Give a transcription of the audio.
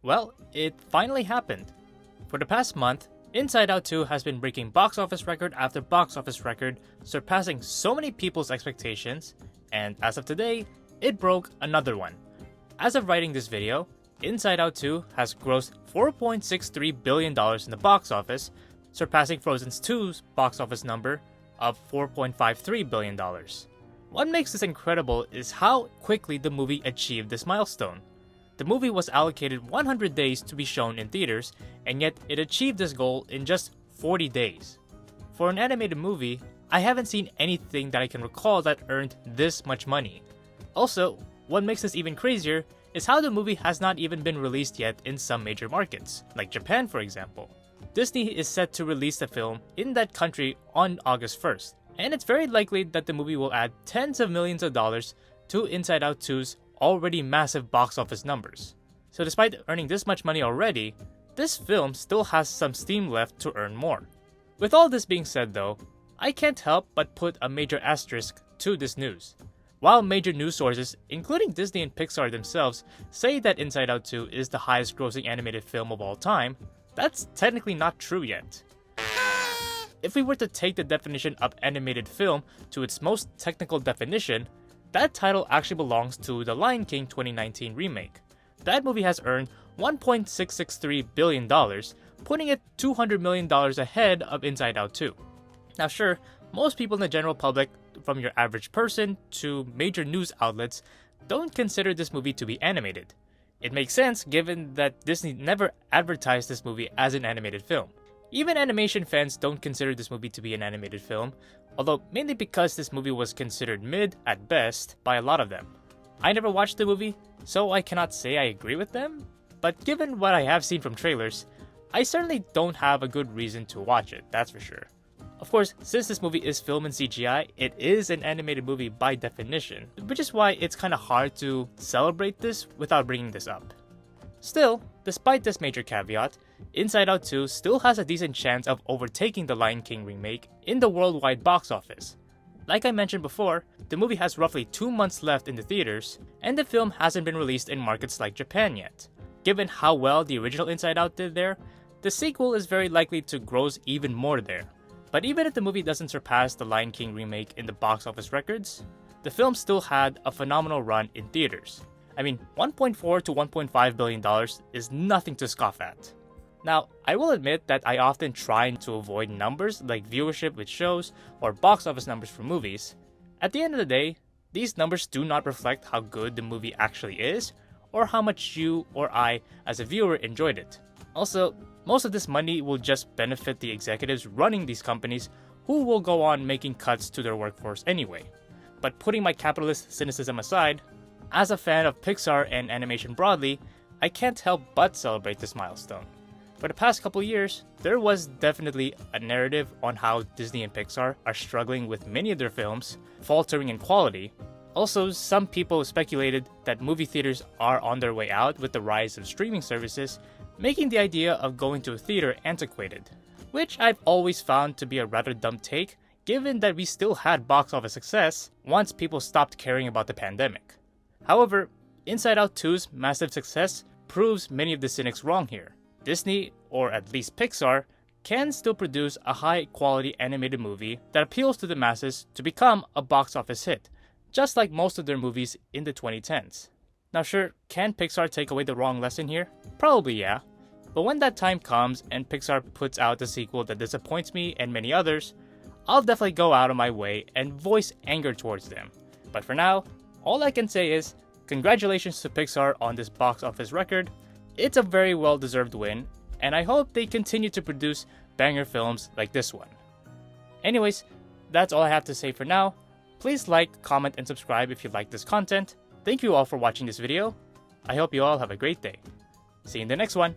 Well, it finally happened. For the past month, Inside Out 2 has been breaking box office record after box office record, surpassing so many people's expectations, and as of today, it broke another one. As of writing this video, Inside Out 2 has grossed $4.63 billion in the box office, surpassing Frozen 2's box office number of $4.53 billion. What makes this incredible is how quickly the movie achieved this milestone. The movie was allocated 100 days to be shown in theaters, and yet it achieved this goal in just 40 days. For an animated movie, I haven't seen anything that I can recall that earned this much money. Also, what makes this even crazier is how the movie has not even been released yet in some major markets, like Japan for example. Disney is set to release the film in that country on August 1st, and it's very likely that the movie will add tens of millions of dollars to Inside Out 2's already massive box office numbers. So despite earning this much money already, this film still has some steam left to earn more. With all this being said though, I can't help but put a major asterisk to this news. While major news sources, including Disney and Pixar themselves, say that Inside Out 2 is the highest grossing animated film of all time, that's technically not true yet. If we were to take the definition of animated film to its most technical definition, that title actually belongs to The Lion King 2019 remake. That movie has earned $1.663 billion, putting it $200 million ahead of Inside Out 2. Now sure, most people in the general public, from your average person to major news outlets, don't consider this movie to be animated. It makes sense given that Disney never advertised this movie as an animated film. Even animation fans don't consider this movie to be an animated film, although mainly because this movie was considered mid at best by a lot of them. I never watched the movie, so I cannot say I agree with them, but given what I have seen from trailers, I certainly don't have a good reason to watch it, that's for sure. Of course, since this movie is filmed in CGI, it is an animated movie by definition, which is why it's kinda hard to celebrate this without bringing this up. Still, despite this major caveat, Inside Out 2 still has a decent chance of overtaking The Lion King remake in the worldwide box office. Like I mentioned before, the movie has roughly 2 months left in the theaters, and the film hasn't been released in markets like Japan yet. Given how well the original Inside Out did there, the sequel is very likely to gross even more there. But even if the movie doesn't surpass The Lion King remake in the box office records, the film still had a phenomenal run in theaters. I mean, $1.4 to $1.5 billion is nothing to scoff at. Now, I will admit that I often try to avoid numbers like viewership with shows or box office numbers for movies. At the end of the day, these numbers do not reflect how good the movie actually is or how much you or I as a viewer enjoyed it. Also, most of this money will just benefit the executives running these companies who will go on making cuts to their workforce anyway. But putting my capitalist cynicism aside, as a fan of Pixar and animation broadly, I can't help but celebrate this milestone. For the past couple years, there was definitely a narrative on how Disney and Pixar are struggling with many of their films, faltering in quality. Also, some people speculated that movie theaters are on their way out with the rise of streaming services, making the idea of going to a theater antiquated, which I've always found to be a rather dumb take, given that we still had box office success once people stopped caring about the pandemic. However, Inside Out 2's massive success proves many of the cynics wrong here. Disney, or at least Pixar, can still produce a high-quality animated movie that appeals to the masses to become a box office hit, just like most of their movies in the 2010s. Now sure, can Pixar take away the wrong lesson here? Probably yeah. But when that time comes and Pixar puts out a sequel that disappoints me and many others, I'll definitely go out of my way and voice anger towards them. But for now, all I can say is, congratulations to Pixar on this box office record. It's a very well-deserved win, and I hope they continue to produce banger films like this one. Anyways, that's all I have to say for now. Please like, comment, and subscribe if you like this content. Thank you all for watching this video. I hope you all have a great day. See you in the next one.